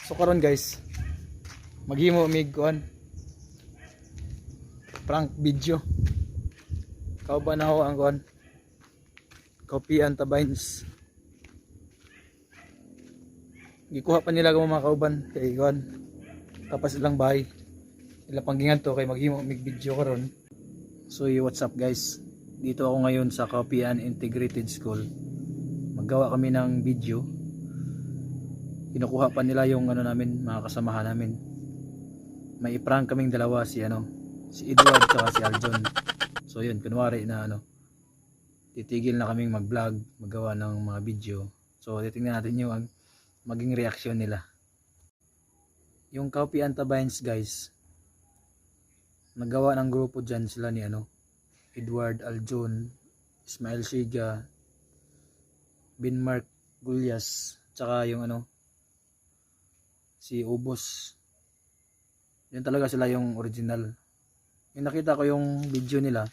So karon guys, maghimo mig kuan prank video. Kauban ako ang kuan Kaupian Tabines. Gikuha pa nila mga kauban kay kuan tapas ilang bahay. Ila panggingan to kay maghimo mig video karon. So what's up guys? Dito ako ngayon sa Kaupian Integrated School. Maggawa kami ng video. Kinukuha pa nila yung namin, mga kasamahan namin. May i-prank kaming dalawa, si Edward at si Aljon. So yun, kunwari na titigil na kaming mag-vlog, maggawa ng mga video. So titingnan natin yung maging reaksyon nila. Yung Kaupian Tabines guys, naggawa ng grupo dyan sila ni Edward, Aljon, Ismael Shiga, Binmark Gulyas, tsaka yung si Ubos. Yan talaga sila yung original. Yung nakita ko yung video nila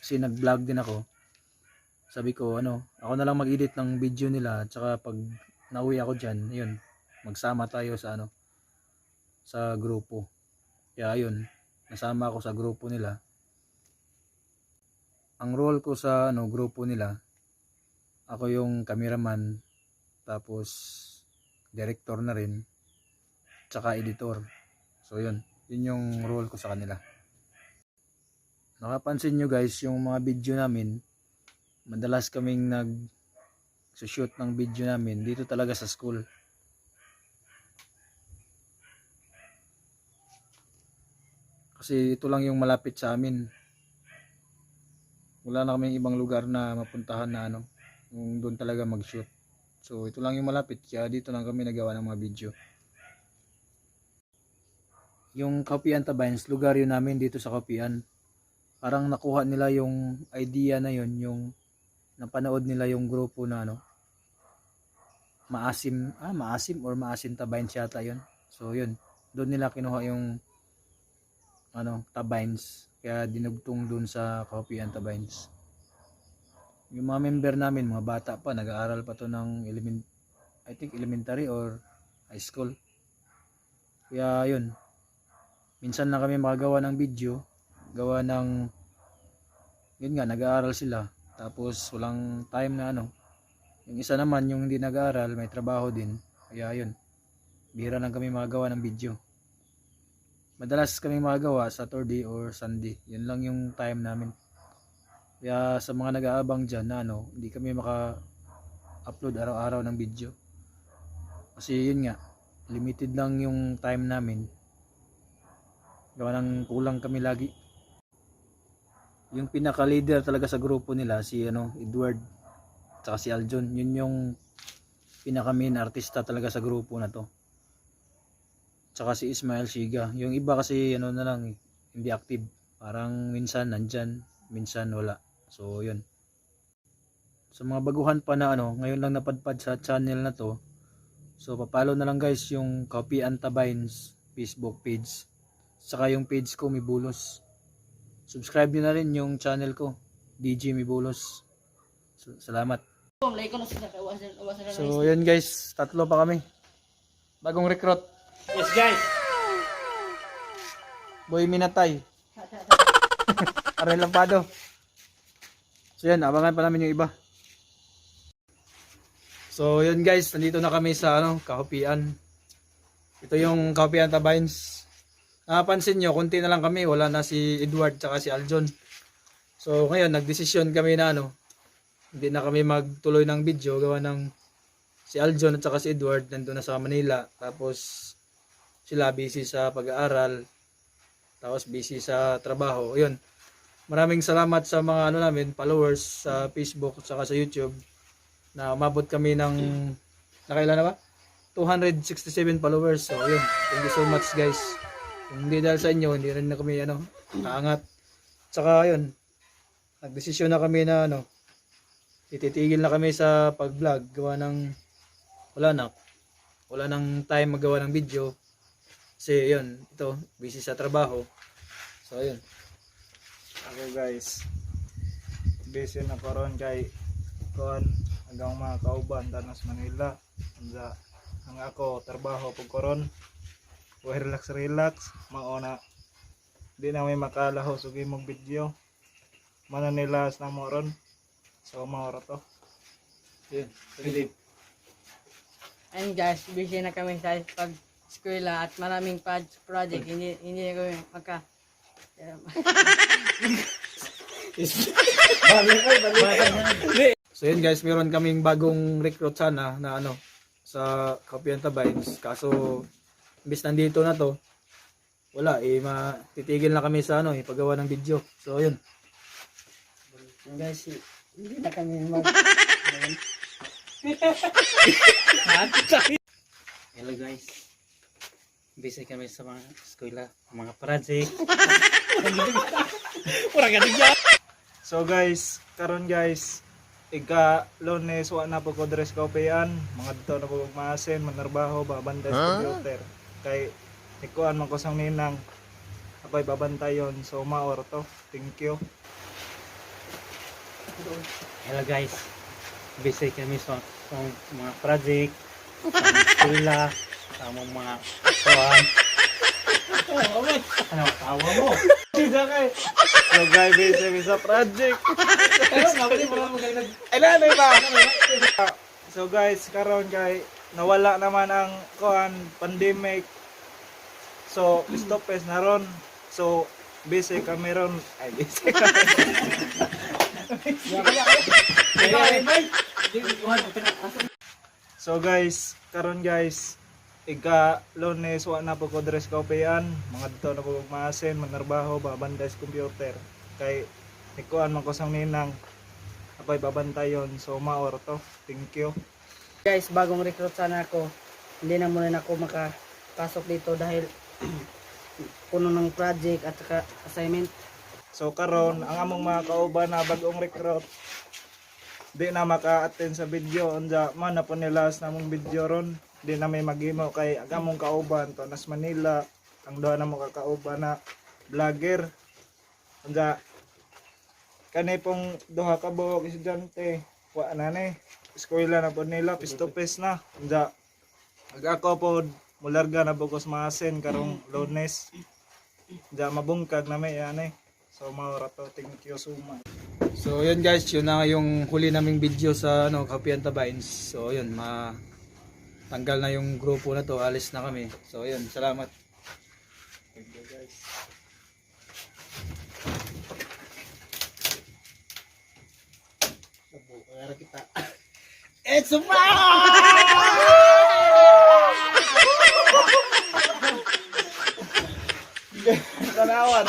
kasi nag-vlog din ako. Sabi ko ako na lang mag-edit ng video nila, tsaka pag nauwi ako diyan, yun, magsama tayo sa sa grupo. Kaya yun, nasama ako sa grupo nila. Ang role ko sa grupo nila, ako yung cameraman, tapos director na rin, tsaka editor. So yun yung role ko sa kanila. Nakapansin nyo guys, yung mga video namin, madalas kaming nag-shoot ng video namin dito talaga sa school. Kasi ito lang yung malapit sa amin. Wala na kaming ibang lugar na mapuntahan na yung doon talaga mag-shoot. So ito lang yung malapit, kaya dito lang kami nagawa ng mga video. Yung Kaupian Tabines, lugar yun namin dito sa Kaupian. Parang nakuha nila yung idea na yun, yung napanood nila yung grupo na Maasim or Maasin Tabines yata yun. So yun, doon nila kinuha yung Tabines, kaya dinugtong doon sa Kaupian Tabines. Yung mga member namin, mga bata pa, nag-aaral pa to ng elementary or high school. Kaya yun, minsan lang kami makagawa ng video, gawa ng yun nga, nag-aaral sila, tapos walang time na yung isa naman, yung hindi nag-aaral, may trabaho din, kaya yun, bihira lang kami makagawa ng video. Madalas kami makagawa Saturday or Sunday, yun lang yung time namin. Kaya sa mga nag-aabang dyan na hindi kami maka-upload araw-araw ng video, kasi yun nga, limited lang yung time namin. Gawa ng kulang kami lagi. Yung pinaka-leader talaga sa grupo nila, si Edward tsaka si Aljon. Yun yung pinaka-main artista talaga sa grupo na to. Tsaka si Ismael Shiga. Yung iba kasi na lang, hindi active. Parang minsan nandyan, minsan wala. So yun. Sa mga baguhan pa na ngayon lang napadpad sa channel na to, so papalo na lang guys yung Kaupian Tabines Facebook page. Saka yung page ko, Mibulos. Subscribe nyo na rin yung channel ko, DJ Mibulos. Salamat. So yun guys, tatlo pa kami. Bagong recruit. Yes guys. Boy Minatay. Aray Lampado. So yan, abangan pa namin yung iba. So yun guys, nandito na kami sa Kaupian. Ito yung Kaupian Tabines. Napansin nyo, konti na lang kami, wala na si Edward tsaka si Aljon. So ngayon, nagdesisyon kami na hindi na kami magtuloy ng video, gawa ng si Aljon at tsaka si Edward nandun na sa Manila. Tapos sila busy sa pag-aaral, tapos busy sa trabaho. Yun, maraming salamat sa mga namin, followers sa Facebook at tsaka sa YouTube, na umabot kami ng, nakailan na ba? 267 followers. So yun, thank you so much guys. Kung hindi dahil sa inyo, hindi rin na kami kaangat. Tsaka yun, nagdesisyon na kami na ititigil na kami sa pag-vlog, gawa ng wala nang time magawa ng video. Kasi yun, ito, busy sa trabaho. So yun. Okay guys, busy na karon kay hanggang mga kauban danas Manila. ang ako trabaho pag koron. Wa relax mauna. Di na may makalaho sa imong video. Mananilas na mo ron. So maura to. Yun. Philip. And guys, busy na kami sa pag-eskwela at maraming project. Hindi na kami magka... So yun guys, meron kaming bagong recruit sana na ano sa Coffee and Tabines. Kaso imbis nandito na to, wala titigil na kami sa ano paggawa ng video. So yun. Guys, hindi na kami mag... Hello guys. Busy kami sa mga eskwela, mga project. So guys, karon guys, ika-Lunes wa na po ko dress kapean, mga dito na po maasin, manarbaho, babantay sa computer. Kay ikuan man ko sang ninang ako'y babantayon. So maor to. Thank you. Hello guys. Busy kami sa mga project, sa mga eskwela, sa mga kuhan. Ano, tawa mo? So guys, busy sa project. Ay nanay ba? So guys, karon kay nawala naman ang kuan pandemic. So stopes na ron. So busy kami ron. Ay busy kami. So guys, karon guys, ika-Lunes wa na po ko dress kapean, mga dito na po maasin, manarbaho, babantay sa computer. Kay ikuan man ko sang ninang ako'y babantayon. So maor to. Thank you. Guys, bagong recruit sana ako. Hindi na muna ako makapasok dito dahil puno ng project at saka assignment. So karon ang among mga kauban na bagong recruit di na maka-attend sa video unja man na po nilas namong video ron. Di na may maghimo kay ang among kauban to nas Manila, ang duha na mo kakauban na vlogger. Unja kani pong duha ka buok estudyante wa na ni eskwela na po nila face to face na. Unja ako po mularga na po ko sa maasin karong Lunes. Unja mabungkag na may ani. So maura to. Thank you so much. So yun guys, yun na yung huli naming video sa ano Coffee and Tabines. So yun, tanggal na yung grupo na to, alis na kami. So yun, salamat. Thank you guys. It's a Tanawan.